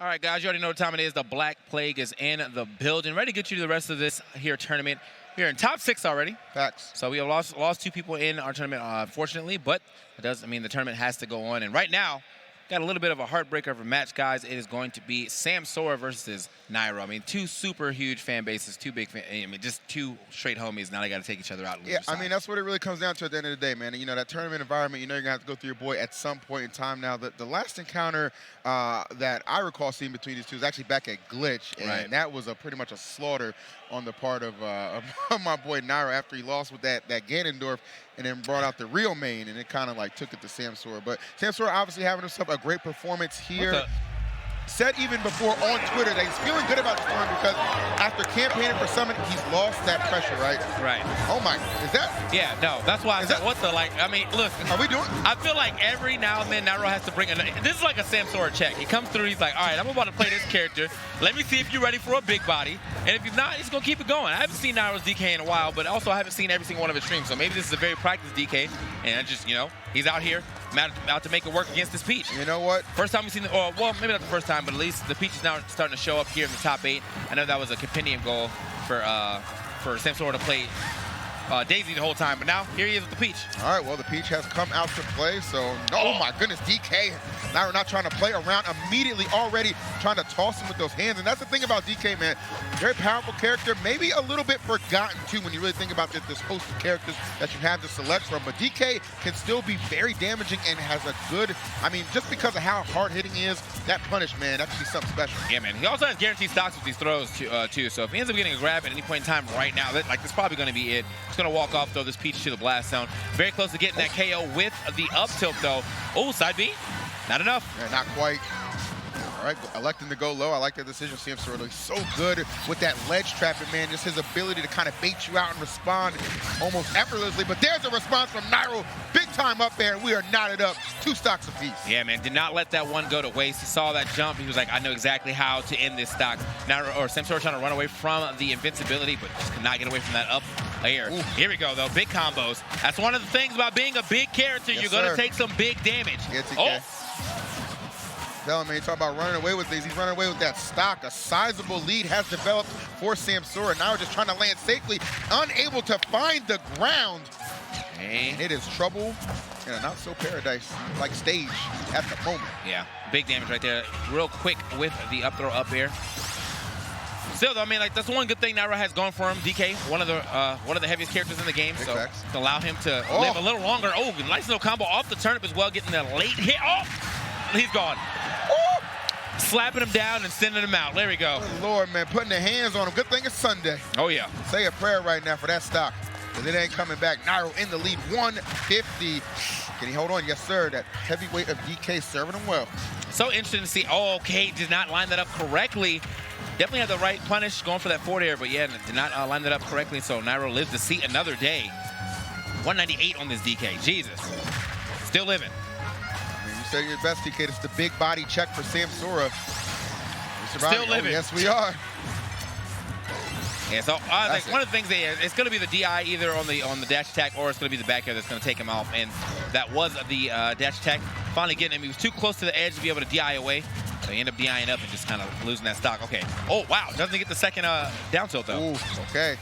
All right, guys, you already know what time it is. The Black Plague is in the building. Ready to get you to the rest of this here tournament. We're in top 6 already. Facts. So we have lost 2 people in our tournament, unfortunately, but it doesn't mean the tournament has to go on. And right now, got a little bit of a heartbreaker of a match, guys. It is going to be Samsora versus Nairo. I mean, 2 super huge fan bases, 2 big I mean, just 2 straight homies. Now they got to take each other out. Yeah, I mean, that's what it really comes down to at the end of the day, man. And, you know, that tournament environment, you know, you're going to have to go through your boy at some point in time. Now, the last encounter that I recall seeing between these two is actually back at Glitch. And that was pretty much a slaughter on the part of my boy Nairo after he lost with that Ganondorf and then brought out the real main, and it kind of like took it to Samsora. But Samsora obviously having himself a great performance here. Said even before on Twitter that he's feeling good about the tournament because after campaigning for Summit, he's lost that pressure, right? Right. Oh my, is that? Yeah, no, that's why I said, what the, like, I mean, look. Are we doing? I feel like every now and then Nairo has to bring this is like a Samsora check. He comes through, he's like, all right, I'm about to play this character. Let me see if you're ready for a big body. And if you're not, he's going to keep it going. I haven't seen Nairo's DK in a while, but also I haven't seen every single one of his streams. So maybe this is a very practiced DK. And I just, you know, he's out here out to make it work against this Peach. You know what? First time we've seen well, maybe not the first time, but at least the Peach is now starting to show up here in the top 8. I know that was a compendium goal for Samsora to play Daisy the whole time, but now here he is with the Peach. All right, well, the Peach has come out to play, so, oh my goodness, DK. Now we're not trying to play around immediately, already trying to toss him with those hands. And that's the thing about DK, man. Very powerful character, maybe a little bit forgotten, too, when you really think about this host of characters that you have to select from. But DK can still be very damaging and has a good, I mean, just because of how hard-hitting he is, that punish, man, that could be something special. Yeah, man. He also has guaranteed stocks with these throws, too. So if he ends up getting a grab at any point in time right now, that's probably going to be it. He's going to walk off, throw this Peach to the blast zone. Very close to getting that KO with the up tilt, though. Oh, side B. Not enough. Yeah, not quite. All right, electing to go low. I like that decision. Samsora looks so good with that ledge trapping, man. Just his ability to kind of bait you out and respond almost effortlessly. But there's a response from Nairo. Big time up there, and we are knotted up. 2 stocks apiece. Yeah, man. Did not let that one go to waste. He saw that jump. He was like, I know exactly how to end this stock. Nairo, or Samsora trying to run away from the invincibility, but just could not get away from that up air. Ooh. Here we go, though. Big combos. That's one of the things about being a big character. Yes, you're going to take some big damage. Tell him, man, you talk about running away with these. He's running away with that stock. A sizable lead has developed for Samsora. Now we're just trying to land safely, unable to find the ground. And it is trouble in a not-so-paradise-like stage at the moment. Yeah, big damage right there. Real quick with the up throw up air. Still, though, I mean, like, that's one good thing Nairo has going for him. DK, one of the heaviest characters in the game, so to allow him to live a little longer. Oh, nice little combo off the turnip as well, getting the late hit. Oh, he's gone. Slapping him down and sending him out. There we go. Good Lord, man, putting the hands on him. Good thing it's Sunday. Oh, yeah. Say a prayer right now for that stock, because it ain't coming back. Nairo in the lead, 150. Can he hold on? Yes, sir. That heavyweight of DK serving him well. So interesting to see. Oh, okay, did not line that up correctly. Definitely had the right punish going for that forward air, but yeah, did not line that up correctly, so Nairo lives to see another day. 198 on this DK. Jesus. Still living. You say your best, DK. It's the big body check for Samsora. Still living. Oh, yes, we are. Yeah, so I think one of the things it's going to be the DI either on the dash attack or it's going to be the back air that's going to take him off, and that was the dash attack. Finally getting him. He was too close to the edge to be able to DI away, so he ended up DIing up and just kind of losing that stock. Okay. Oh, wow. Doesn't get the second down tilt, though. Ooh, okay.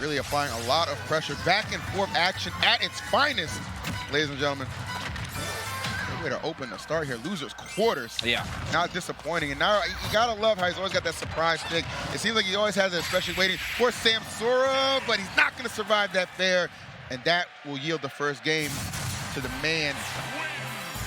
Really applying a lot of pressure. Back and forth action at its finest, ladies and gentlemen. Way to open the start here. Losers quarters. Yeah. Not disappointing. And now you gotta love how he's always got that surprise pick. It seems like he always has it, especially waiting for Samsora, but he's not gonna survive that fair. And that will yield the first game to the man.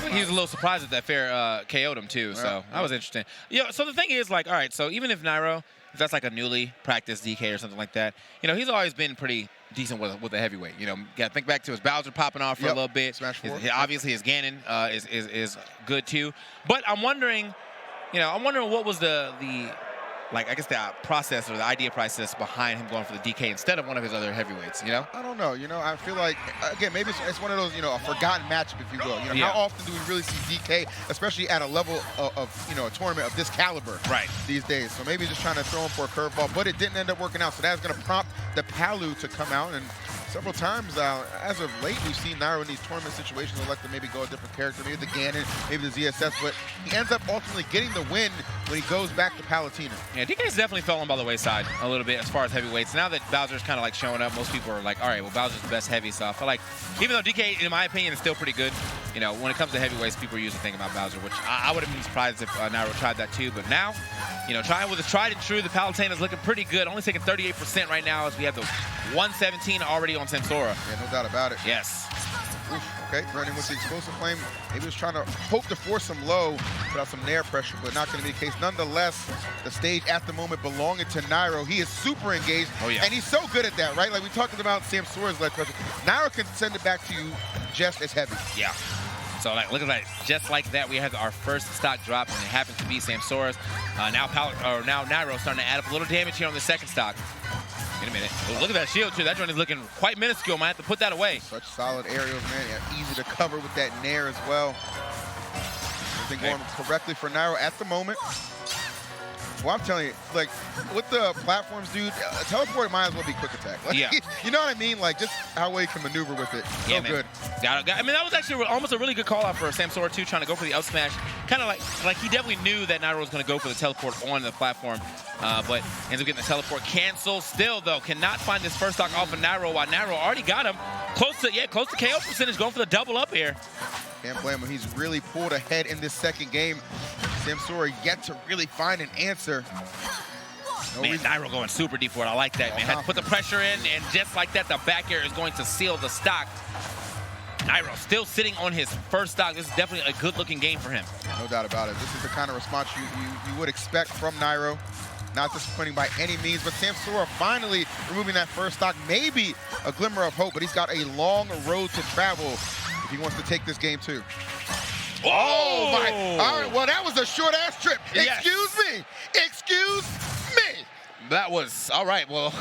He was a little surprised that that fair KO'd him too, so that was interesting. Yeah, so the thing is, like, all right, so even if Nairo, if that's like a newly practiced DK or something like that, you know, he's always been pretty decent with a heavyweight. You know, got to think back to his Bowser popping off for a little bit. Obviously, his Ganon is good too. But I'm wondering, you know, what was the like, I guess the process or the idea process behind him going for the DK instead of one of his other heavyweights, you know? I don't know. You know, I feel like, again, maybe it's one of those, you know, a forgotten matchup, if you will. You know, how often do we really see DK, especially at a level of you know, a tournament of this caliber these days? So maybe just trying to throw him for a curveball, but it didn't end up working out. So that's going to prompt the Palu to come out and several times as of late, we've seen Nairo in these tournament situations elect to maybe go a different character, maybe the Ganon, maybe the ZSS, but he ends up ultimately getting the win when he goes back to Palutena. Yeah, DK's definitely fallen by the wayside a little bit as far as heavyweights. Now that Bowser's kind of like showing up, most people are like, all right, well, Bowser's the best heavy, so I feel like even though DK, in my opinion, is still pretty good, you know, when it comes to heavyweights, people are usually thinking about Bowser, which I would have been surprised if Nairo tried that too, but now, you know, trying with his tried and true, the Palutena's looking pretty good, only taking 38% right now as we have the 117 already on Samsora. Yeah, no doubt about it. Yes. Oof, okay, running with the explosive flame. Maybe he was trying to hope to force him low, put out some nair pressure, but not going to be the case. Nonetheless, the stage at the moment belonging to Nairo. He is super engaged, and he's so good at that, right? Like we talked about Samsora's leg pressure. Nairo can send it back to you just as heavy. Yeah. So like, look at that, just like that, we have our first stock drop, and it happens to be Samsora's. Now Nairo starting to add up a little damage here on the second stock. In a minute. Oh, look at that shield too. That joint is looking quite minuscule. Might have to put that away. Such solid aerials, man. Yeah, easy to cover with that nair as well. Everything going correctly for Nairo at the moment. Well, I'm telling you, like, with the platforms, dude, teleport might as well be quick attack. Like, yeah. You know what I mean? Like, just how well he can maneuver with it. So good. I mean, that was actually almost a really good call out for Samsora, too, trying to go for the up smash. Kind of like he definitely knew that Nairo was going to go for the teleport on the platform, but ends up getting the teleport canceled. Still, though, cannot find this first stock off of Nairo, while Nairo already got him. Close to KO percentage, going for the double up here. Can't blame him. He's really pulled ahead in this second game. Samsora yet to really find an answer. Man, Nairo going super deep for it. I like that, man. Had to put the pressure in, and just like that, the back air is going to seal the stock. Nairo still sitting on his first stock. This is definitely a good-looking game for him. No doubt about it. This is the kind of response you would expect from Nairo. Not disappointing by any means, but Samsora finally removing that first stock. Maybe a glimmer of hope, but he's got a long road to travel if he wants to take this game too. Oh my! All right, well that was a short-ass trip. Yes. Excuse me. That was all right. Well,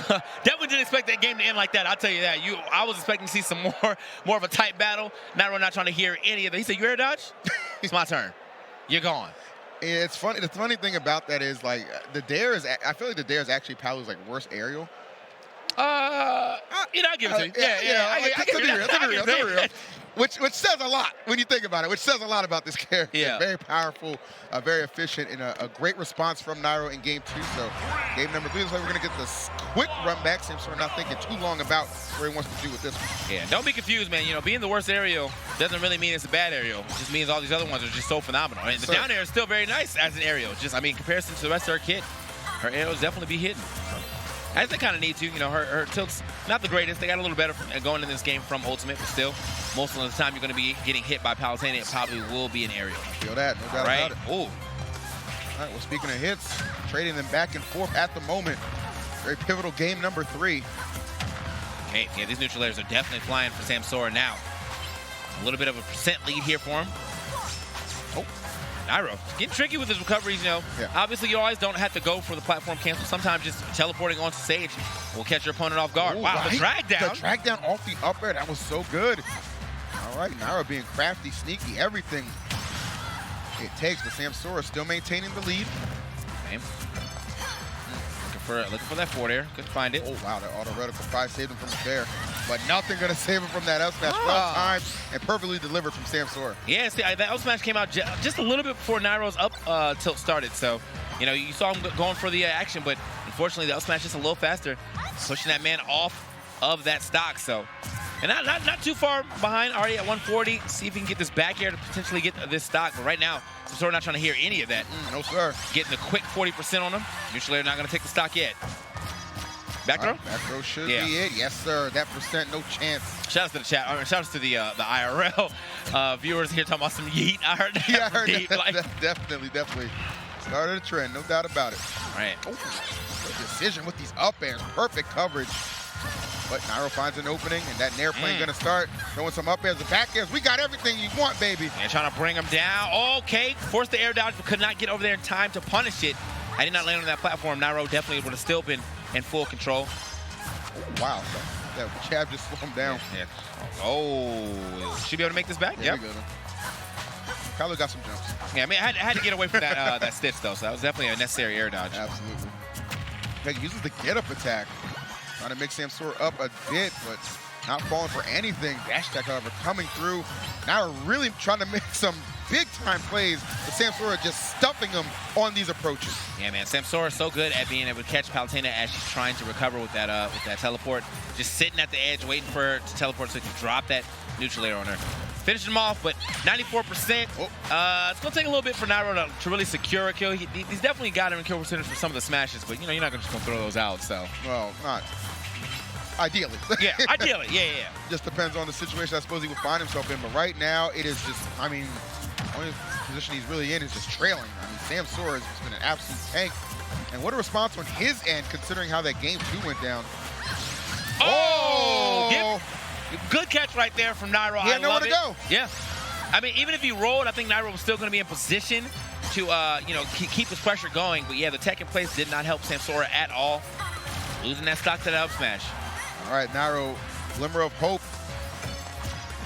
definitely didn't expect that game to end like that. I'll tell you that. I was expecting to see some more of a tight battle. Nairo not trying to hear any of it. He said, "You air dodge? It's my turn. You're gone." It's funny. The funny thing about that is like the dare is. I feel like the dare is actually Palu's like worst aerial. I'll give it to you. I give it real. Which says a lot when you think about it. Which says a lot about this character. Yeah. Very powerful, very efficient, and a great response from Nairo in game 2. So game number 3 looks like we're gonna get this quick run back. Samsora not thinking too long about where he wants to do with this one. Yeah, don't be confused, man. You know, being the worst aerial doesn't really mean it's a bad aerial. It just means all these other ones are just so phenomenal. And the down air is still very nice as an aerial. Just, I mean, in comparison to the rest of her kit, her aerials definitely be hitting. As they kind of need to, you know, her tilt's not the greatest. They got a little better going in this game from Ultimate, but still, most of the time you're going to be getting hit by Palutena. It probably will be an aerial. I feel that, no doubt about it. Ooh. All right, well, speaking of hits, trading them back and forth at the moment. Very pivotal game number 3. Okay, yeah, these neutral airs are definitely flying for Samsora now. A little bit of a percent lead here for him. Oh. Nairo, getting tricky with his recoveries, you know. Yeah. Obviously, you always don't have to go for the platform cancel. Sometimes just teleporting onto stage will catch your opponent off guard. Ooh, wow, the drag down. The drag down off the up air, that was so good. All right, Nairo being crafty, sneaky, everything it takes, but Samsora still maintaining the lead. Okay. Looking for that forward air. Couldn't find it. Oh, wow, that auto reticle 5 saved him from the fair. But nothing going to save him from that up smash. Well timed and perfectly delivered from Samsora. Yeah, see, that up smash came out just a little bit before Nairo's up tilt started. So, you know, you saw him going for the action, but unfortunately the up smash just a little faster, pushing that man off of that stock. So, and not too far behind, already at 140. See if he can get this back air to potentially get this stock. But right now, Samsora not trying to hear any of that. No, sir. Getting a quick 40% on him. Neutral air not going to take the stock yet. Back throw? Back throw should be it. Yes, sir. That percent, no chance. Shout out to the chat. Shout out to the IRL viewers here talking about some yeet. I heard that. Yeah, I heard that. Definitely. Started a trend, no doubt about it. All right. Oh, good decision with these up airs. Perfect coverage. But Nairo finds an opening, and that nair plane gonna start throwing some up airs. The back airs, we got everything you want, baby. And trying to bring him down. Okay, forced the air dodge, but could not get over there in time to punish it. I did not land on that platform. Nairo definitely would have still been in full control. Oh, wow, that jab just slowed him down. Yeah. Oh, should be able to make this back? Yeah. Palu got some jumps. Yeah, I mean, I had to get away from that that stitch, though, so that was definitely a necessary air dodge. Absolutely. He uses the get-up attack. Trying to mix Samsora up a bit, but not falling for anything. Dash attack, however, coming through. Now really trying to make some big-time plays, but Samsora just stuffing him on these approaches. Yeah, man, Samsora is so good at being able to catch Palutena as she's trying to recover with that teleport. Just sitting at the edge, waiting for her to teleport so he can drop that neutral air on her. Finishing him off, but 94%. It's going to take a little bit for Nairo to really secure a kill. He's definitely got him in kill percentage for some of the smashes, but, you know, you're not just going to throw those out, so. Well, not ideally. Yeah, ideally, yeah. Just depends on the situation I suppose he would find himself in, but right now it is just, I mean, the only position he's really in is just trailing. I mean, Samsora has just been an absolute tank. And what a response on his end, considering how that game 2 went down. Oh! Good catch right there from Nairo. He had nowhere to go. Yeah. I mean, even if he rolled, I think Nairo was still going to be in position to, you know, keep his pressure going. But yeah, the tech in place did not help Samsora at all. Losing that stock to the up smash. All right, Nairo, glimmer of hope.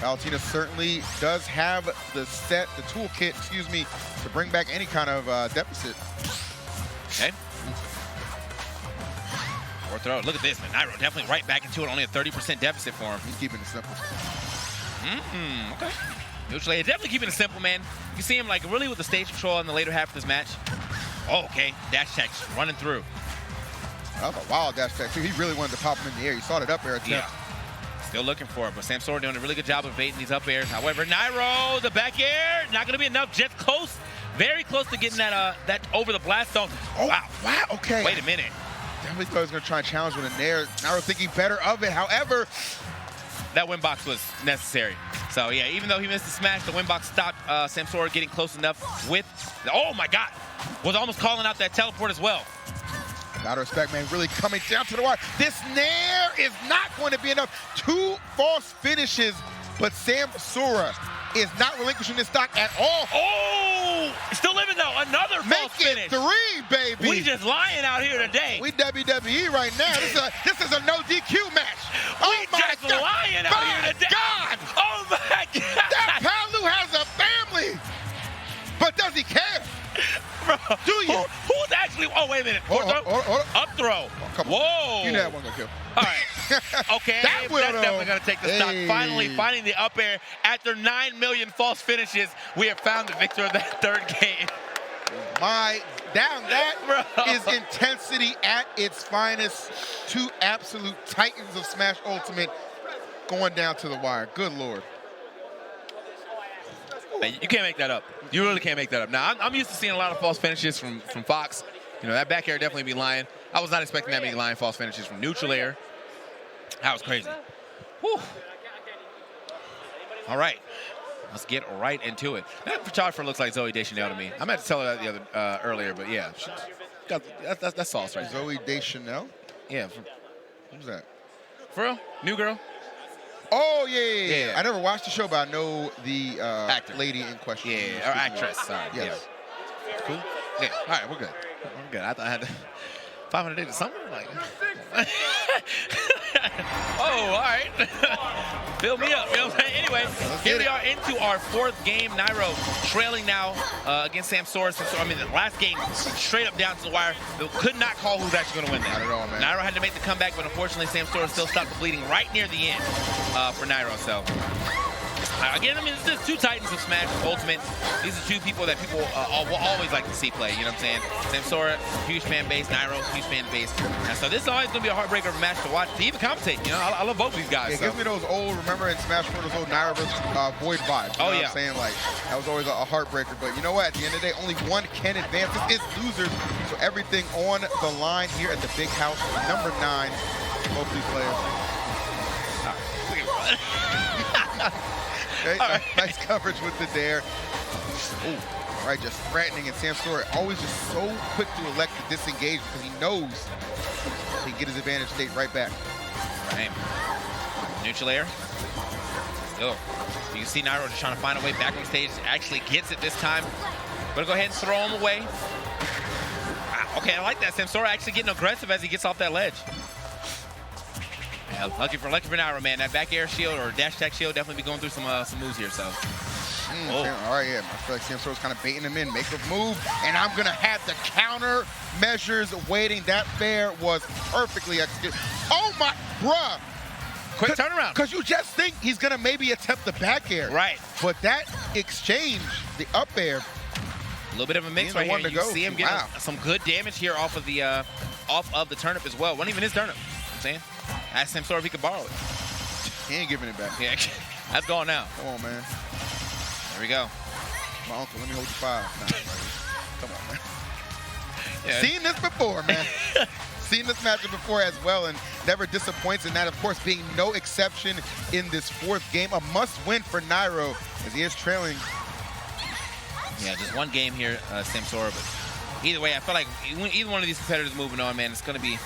Palutena certainly does have the toolkit, to bring back any kind of deficit. Okay. Or throw. Look at this, man. Nairo definitely right back into it. Only a 30% deficit for him. He's keeping it simple. Okay. Neutral air, definitely keeping it simple, man. You see him like really with the stage control in the later half of this match. Oh, okay. Dash attacks running through. That was a wild dash attack, too. He really wanted to pop him in the air. You saw that up air attempt. Yeah. Still looking for it, but Samsora doing a really good job of baiting these up airs. However, Nairo, the back air, not going to be enough. Just close, very close to getting that over the blast zone. Oh, wow. Okay. Wait a minute. Definitely thought he was going to try and challenge with a Nair. Nairo thinking better of it. However, that win box was necessary. So, yeah, even though he missed the smash, the win box stopped Samsora getting close enough with, oh, my God, was almost calling out that teleport as well. Gotta respect, man, really coming down to the wire. This Nair is not going to be enough. 2 false finishes, but Samsora is not relinquishing this stock at all. Oh, still living though, another false finish. Make it 3, baby. We just lying out here today. We WWE right now. This is a no DQ match. We just lying out here today. God. Oh my God. That Palu has a family, but does he care? Bro, do you? Who's actually? Oh, wait a minute. Hold on. Up throw. Oh, come Whoa. On. You know that one gonna kill. All right. Okay. That's definitely gonna take the stock. Finally finding the up air after 9 million false finishes. We have found the victor of that 3rd game. That is intensity at its finest. 2 absolute titans of Smash Ultimate going down to the wire. Good Lord. You can't make that up. You really can't make that up. Now, I'm used to seeing a lot of false finishes from Fox. You know, that back air definitely be lying. I was not expecting that many lying false finishes from neutral air. That was crazy. Whew. All right. Let's get right into it. That photographer looks like Zoe Deschanel to me. I meant to tell her that earlier, but yeah. That's sauce right there. Zoe Deschanel? Yeah. Who's that? For real? New girl? Oh, yeah. I never watched the show, but I know the lady in question. Yeah, or actress. Sorry. Yes. Yeah. Cool? Yeah. All right, we're good. We're good. I thought I had 500 days of summer. Like. Oh, all right. Fill me up. You know what I'm saying? Anyway, here we are into our 4th game. Nairo trailing now against Samsora. I mean, the last game, straight up down to the wire. They could not call who's actually going to win that. Not at all, man. Nairo had to make the comeback, but unfortunately, Samsora still stopped the bleeding right near the end for Nairo. So, again, I mean, this is 2 titans of Smash Ultimate. These are 2 people that people will always like to see play. You know what I'm saying? Samsora, huge fan base. Nairo, huge fan base. And so this is always going to be a heartbreaker of a match to watch, to even commentate. You know, I love both these guys. It gives me those old, remember in Smash 4, those old Nairo versus Void vibes. You know what I'm saying? Like, that was always a heartbreaker. But you know what? At the end of the day, only one can advance. This is losers. So everything on the line here at the big house. Number 9, both these players. Okay, right. Nice coverage with the dare. Ooh, all right, just threatening, and Samsora always just so quick to elect to disengage because he knows he can get his advantage state right back. Right. Neutral air. Still. You can see Nairo just trying to find a way back on stage. Actually gets it this time. Gonna go ahead and throw him away. Wow. Okay, I like that. Samsora actually getting aggressive as he gets off that ledge. Yeah, lucky for Nairo, man. That back air shield or dash attack shield definitely be going through some moves here. So. All right, yeah. I feel like Samsora's kind of baiting him in. Make a move, and I'm gonna have the counter measures waiting. That fair was perfectly executed. Oh my, bruh! quick turnaround. Because you just think he's going to maybe attempt the back air. Right. But that exchange, the up air. A little bit of a mix right here. You see him getting some good damage here off of the turnip as well. Wasn't even his turnip. I'm saying. Ask Samsora if he could borrow it. He ain't giving it back. Yeah, that's gone now. Come on, man. There we go. My uncle, let me hold you 5. Come on, man. Yeah. Seen this before, man. Seen this matchup before as well, and never disappoints in that, of course, being no exception in this 4th game. A must-win for Nairo as he is trailing. Yeah, just one game here, Samsora, but either way, I feel like either one of these competitors moving on, man, it's going to be,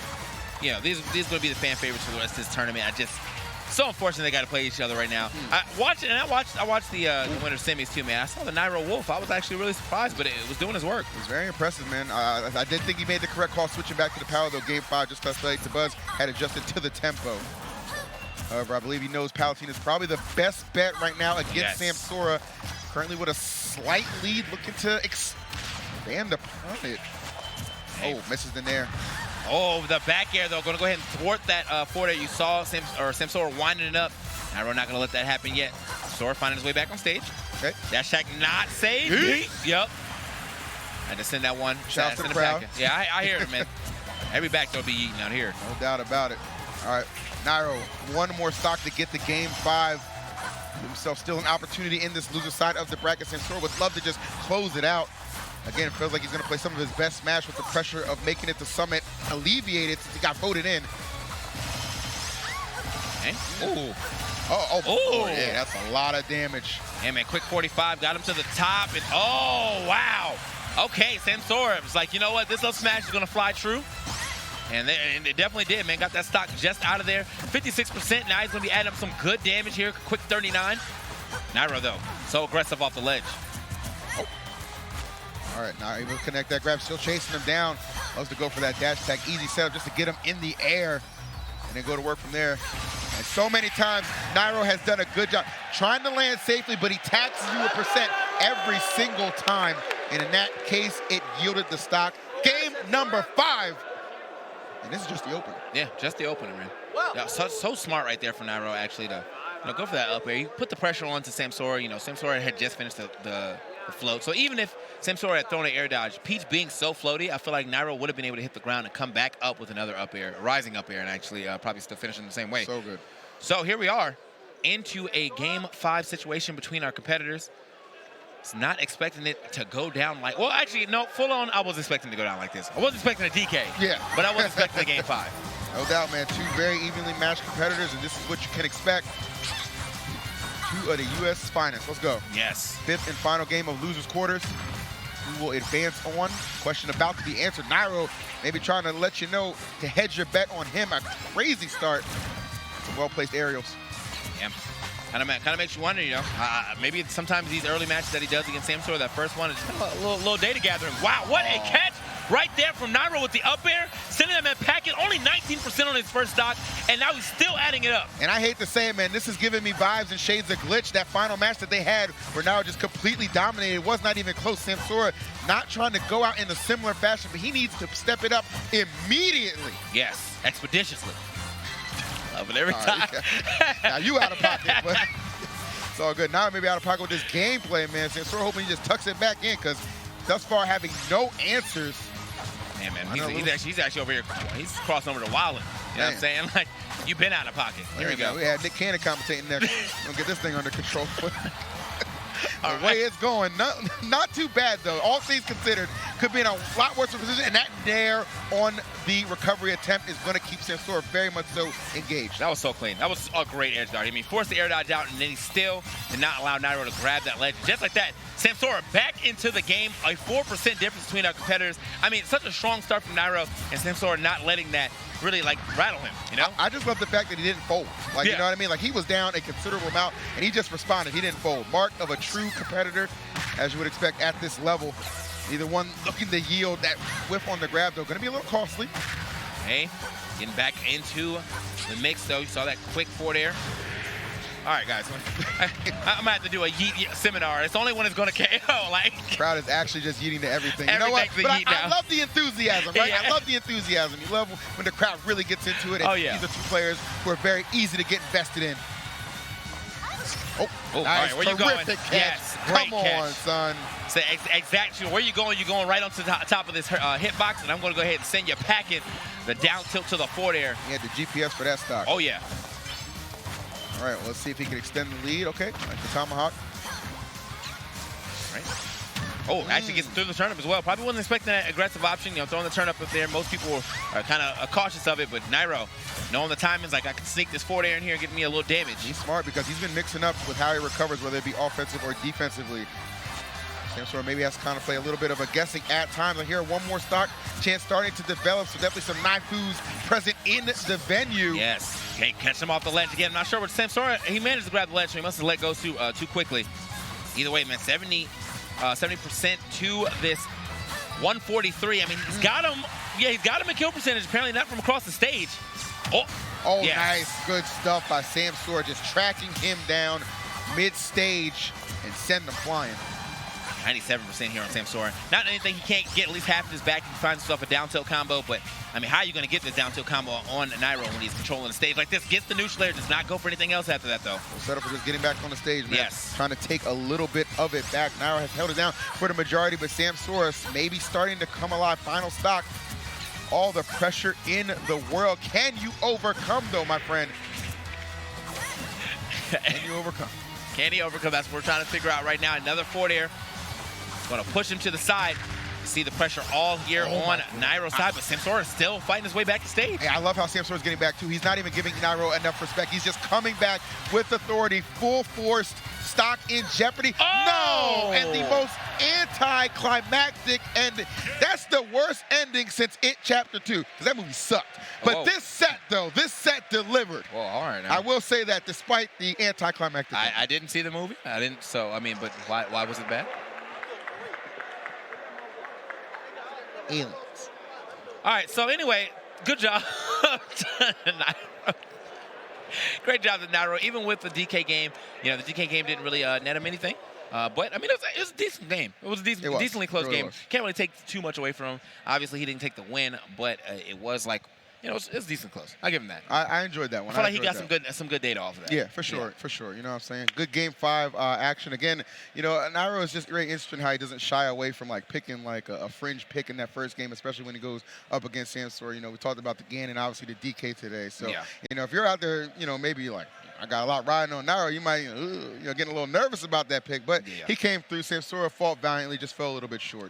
you know, these are going to be the fan favorites for the rest of this tournament. So unfortunate they got to play each other right now. I watched the winner semis too, man. I saw the Nairo Wolf. I was actually really surprised, but it was doing his work. It was very impressive, man. I did think he made the correct call switching back to the power, though. Game 5, just because Tabuzz had adjusted to the tempo. However, I believe he knows Palutena is probably the best bet right now against Samsora. Currently with a slight lead, looking to expand upon it. Oh, misses in there. Oh, the back air, though. Going to go ahead and thwart that forward air. You saw Samsora winding it up. Nairo not going to let that happen yet. Samsora finding his way back on stage. Okay. Dash attack not saved. Yep. Had to send that one. Shout out to the crowd. Yeah, I hear it, man. Every back they'll be eating out here. No doubt about it. All right, Nairo, one more stock to get to game 5. Himself still an opportunity in this loser side of the bracket. Samsora would love to just close it out. Again, it feels like he's going to play some of his best Smash with the pressure of making it to Summit alleviated since he got voted in. Okay. Ooh. Oh, yeah, that's a lot of damage. Yeah, man, quick 45, got him to the top, and oh, wow. Okay, Samsora was like, you know what, this up smash is going to fly true. And it definitely did, man. Got that stock just out of there. 56%, now he's going to be adding up some good damage here. Quick 39. Nairo, though, so aggressive off the ledge. All right, now able to connect that grab, still chasing him down. Loves to go for that dash attack. Easy setup just to get him in the air and then go to work from there. And so many times, Nairo has done a good job trying to land safely, but he taxes you a percent every single time. And in that case, it yielded the stock. Game number 5. And this is just the opener. Yeah, just the opener, man. Yeah, so smart right there from Nairo, actually, to go for that up air. You put the pressure on to Samsora. You know, Samsora had just finished the float. So even if Samsora had thrown an air dodge, Peach being so floaty, I feel like Nairo would have been able to hit the ground and come back up with another up air, a rising up air, and actually probably still finishing the same way. So good. So here we are into a game 5 situation between our competitors. It's not expecting it to go down like, well, actually, no, full on, I was expecting to go down like this. I wasn't expecting a DK. Yeah. But I was expecting a game 5. No doubt, man. 2 very evenly matched competitors, and this is what you can expect. 2 of the U.S. finest. Let's go. Yes. 5th and final game of losers quarters. Who will advance on? Question about to be answered. Nairo maybe trying to let you know to hedge your bet on him. A crazy start. Some well-placed aerials. Yeah. Kind of makes you wonder, you know, maybe sometimes these early matches that he does against Samsora, that first one, is kind of a little data gathering. Wow, what a catch right there from Nairo with the up air, sending that man packing, only 19% on his first stock, and now he's still adding it up. And I hate to say it, man, this is giving me vibes and shades of Glitch. That final match that they had where Nairo just completely dominated. It was not even close. Samsora not trying to go out in a similar fashion, but he needs to step it up immediately. Yes, expeditiously. Love it every time. Now you out of pocket, but it's all good. Now maybe out of pocket with this gameplay, man. Samsora hoping he just tucks it back in because thus far having no answers. Yeah, man, he's actually over here. He's crossing over to Wildin'. You know what I'm saying? Like, you've been out of pocket. Here we go. We had Nick Cannon commentating there. We'll get this thing under control. The way it's going, not too bad, though. All things considered, could be in a lot worse of a position, and that nair on the recovery attempt is going to keep Samsora very much so engaged. That was so clean. That was a great edge dart. I mean, forced the air dodge out, and then he still did not allow Nairo to grab that ledge. Just like that, Samsora back into the game, a 4% difference between our competitors. I mean, such a strong start from Nairo, and Samsora not letting that really, like, rattle him, you know? I just love the fact that he didn't fold. Like, you know what I mean? Like, he was down a considerable amount, and he just responded. He didn't fold. Mark of a true competitor, as you would expect at this level. Either one looking to yield that whiff on the grab, though. Going to be a little costly. Hey, getting back into the mix, though. You saw that quick forward air. All right, guys. I'm gonna have to do a yeet seminar. It's only when it's gonna KO. Like, crowd is actually just yeeting to everything. You know what? But I love the enthusiasm, right? Yeah. I love the enthusiasm. You love when the crowd really gets into it. And these are two players who are very easy to get invested in. Oh, nice. All right, where you going? Catch. Yes, great Come catch. on, son. So exactly where you going? You're going right onto the top of this hitbox, and I'm going to go ahead and send you packing the down tilt to the forward air. He had the GPS for that stock. Oh, yeah. All right, well, let's see if he can extend the lead. Okay, like the tomahawk. Right. Oh, actually gets through the turnip as well. Probably wasn't expecting that aggressive option, throwing the turnip up there. Most people are kind of cautious of it, but Nairo, knowing the timing's like, I can sneak this forward air in here and get me a little damage. He's smart because he's been mixing up with how he recovers, whether it be offensive or defensively. Samsora maybe has to kind of play a little bit of a guessing at times. I hear one more stock chance starting to develop, so definitely some Naifus present in the venue. Yes, can't catch him off the ledge again. I'm not sure what Samsora, he managed to grab the ledge, so he must have let go too quickly. Either way, man, 70% to this 143. I mean, he's got him. Yeah, he's got him in kill percentage. Apparently not from across the stage. Oh, yes. Nice. Good stuff by Samsora, just tracking him down mid-stage and send him flying. 97% here on Samsora. Not anything he can't get at least half of his back. He finds himself a down tilt combo, but I mean, how are you going to get this down tilt combo on Nairo when he's controlling the stage like this? Gets the neutral air, does not go for anything else after that, though. Well, set up for just getting back on the stage, man. Yes. Trying to take a little bit of it back. Nairo has held it down for the majority, but Samsora maybe starting to come alive. Final stock. All the pressure in the world. Can you overcome, though, my friend? Can you overcome? Can he overcome? That's what we're trying to figure out right now. Another forward air. Going to push him to the side. See the pressure all here on Nairo's side, but Samsora is still fighting his way back to stage. Hey, I love how Samsora's getting back, too. He's not even giving Nairo enough respect. He's just coming back with authority, full force, stock in jeopardy. Oh! No! And the most anticlimactic ending. That's the worst ending since It Chapter 2, because that movie sucked. But this set, though, this set delivered. Well, all right. I will say that, despite the anticlimactic ending. I didn't see the movie. I didn't, so, I mean, but why was it bad? Aliens. All right, so anyway, good job. Great job to Nairo. Even with the DK game, the DK game didn't really net him anything. But, I mean, it was a decent game. It was a decently close game. Can't really take too much away from him. Obviously, he didn't take the win, but it was like, it was decent close. I'll give him that. I enjoyed that one. I feel like he got some good data off of that. Yeah, for sure, for sure. You know what I'm saying? Good Game 5 action. Again, Nairo is just very interesting how he doesn't shy away from picking a fringe pick in that first game, especially when he goes up against Samsora. We talked about the Gan and obviously the DK today. So, if you're out there, maybe I got a lot riding on Nairo, you might, getting a little nervous about that pick. But he came through. Samsora fought valiantly, just fell a little bit short.